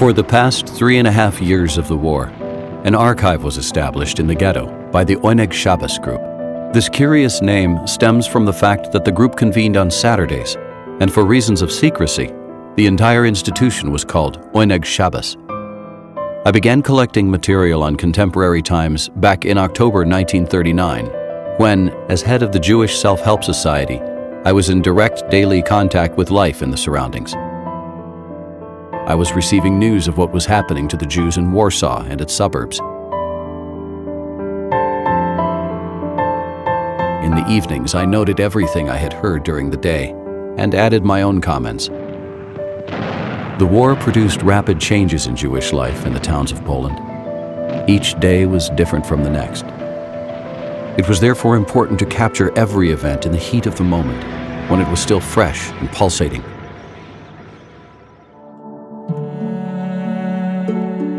For the past 3.5 years of the war, an archive was established in the Gueto by the Óneg Shabat group. This curious name stems from the fact that the group convened on Saturdays, and for reasons of secrecy, the entire institution was called Óneg Shabat. I began collecting material on contemporary times back in October 1939, when, as head of the Jewish Self-Help Society, I was in direct daily contact with life in the surroundings. I was receiving news of what was happening to the Jews in Warsaw and its suburbs. In the evenings, I noted everything I had heard during the day and added my own comments. The war produced rapid changes in Jewish life in the towns of Poland. Each day was different from the next. It was therefore important to capture every event in the heat of the moment, when it was still fresh and pulsating.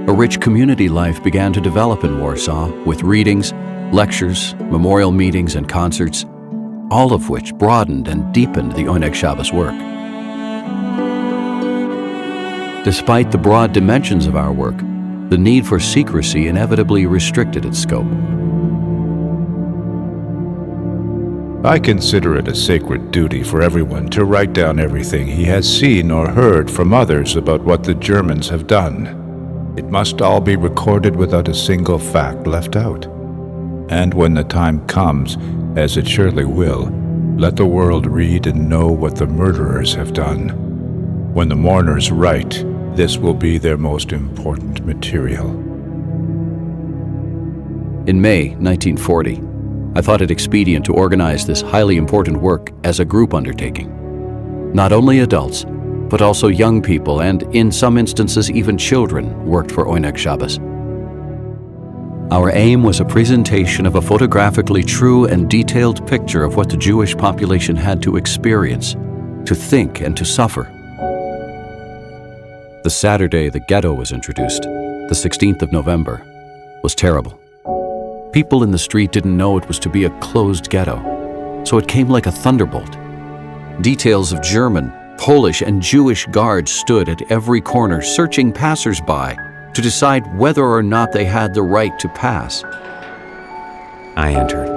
A rich community life began to develop in Warsaw with readings, lectures, memorial meetings, and concerts, all of which broadened and deepened the Óneg Shabat's work. Despite the broad dimensions of our work, the need for secrecy inevitably restricted its scope. I consider it a sacred duty for everyone to write down everything he has seen or heard from others about what the Germans have done. It must all be recorded without a single fact left out. And when the time comes, as it surely will, let the world read and know what the murderers have done. When the mourners write, this will be their most important material. In May 1940, I thought it expedient to organize this highly important work as a group undertaking. Not only adults, but also young people and, in some instances, even children worked for Óneg Shabat. Our aim was a presentation of a photographically true and detailed picture of what the Jewish population had to experience, to think, and to suffer. The Saturday the Gueto was introduced, the 16th of November, was terrible. People in the street didn't know it was to be a closed ghetto, so it came like a thunderbolt. Details of German, Polish, and Jewish guards stood at every corner searching passers-by to decide whether or not they had the right to pass. I entered.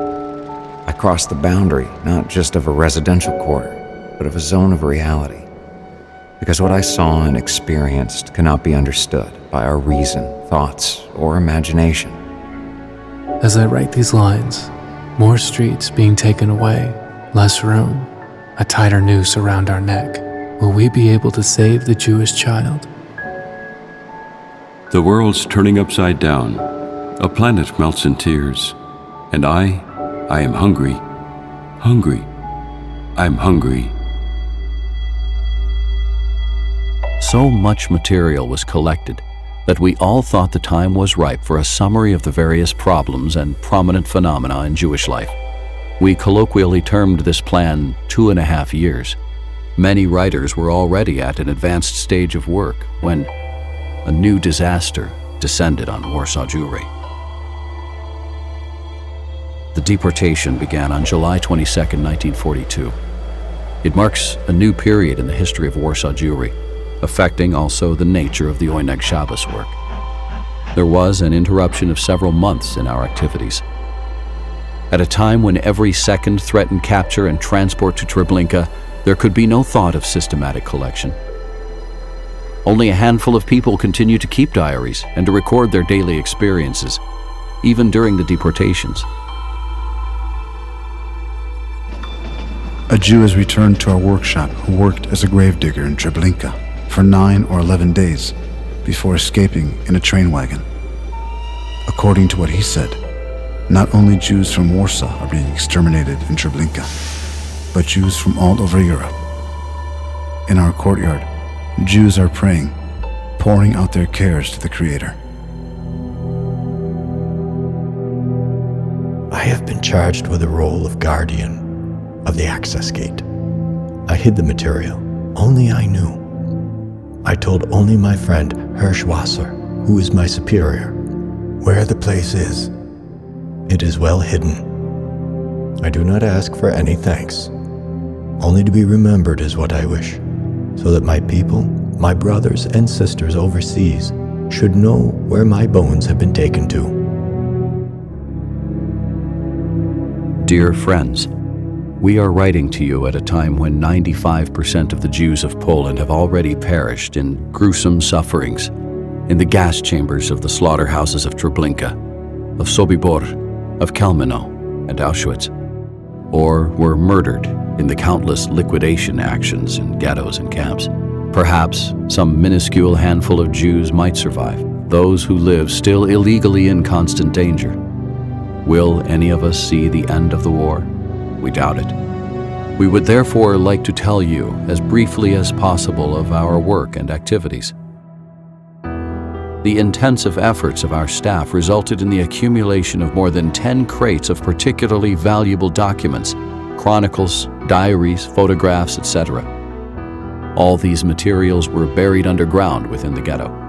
I crossed the boundary, not just of a residential quarter, but of a zone of reality. Because what I saw and experienced cannot be understood by our reason, thoughts, or imagination. As I write these lines, more streets being taken away, less room, a tighter noose around our neck. Will we be able to save the Jewish child? The world's turning upside down. A planet melts in tears. And I am hungry. Hungry. I'm hungry. So much material was collected that we all thought the time was ripe for a summary of the various problems and prominent phenomena in Jewish life. We colloquially termed this plan 2.5 years. Many writers were already at an advanced stage of work when a new disaster descended on Warsaw Jewry. The deportation began on July 22, 1942. It marks a new period in the history of Warsaw Jewry, affecting also the nature of the Óneg Shabat's work. There was an interruption of several months in our activities. At a time when every second threatened capture and transport to Treblinka, there could be no thought of systematic collection. Only a handful of people continued to keep diaries and to record their daily experiences, even during the deportations. A Jew is returned to our workshop who worked as a gravedigger in Treblinka for 9 or 11 days before escaping in a train wagon. According to what he said, not only Jews from Warsaw are being exterminated in Treblinka, but Jews from all over Europe. In our courtyard, Jews are praying, pouring out their cares to the Creator. I have been charged with the role of guardian of the access gate. I hid the material. Only I knew. I told only my friend Hirschwasser, who is my superior, where the place is. It is well hidden. I do not ask for any thanks. Only to be remembered is what I wish, so that my people my brothers and sisters overseas should know where my bones have been taken to. Dear friends, we are writing to you at a time when 95% of the Jews of Poland have already perished in gruesome sufferings in the gas chambers of the slaughterhouses of Treblinka, of Sobibor, of Kelmino, and Auschwitz, or were murdered in the countless liquidation actions in ghettos and camps. Perhaps some minuscule handful of Jews might survive, those who live still illegally in constant danger. Will any of us see the end of the war? We doubt it. We would therefore like to tell you as briefly as possible of our work and activities. The intensive efforts of our staff resulted in the accumulation of more than 10 crates of particularly valuable documents, chronicles, diaries, photographs, etc. All these materials were buried underground within the ghetto.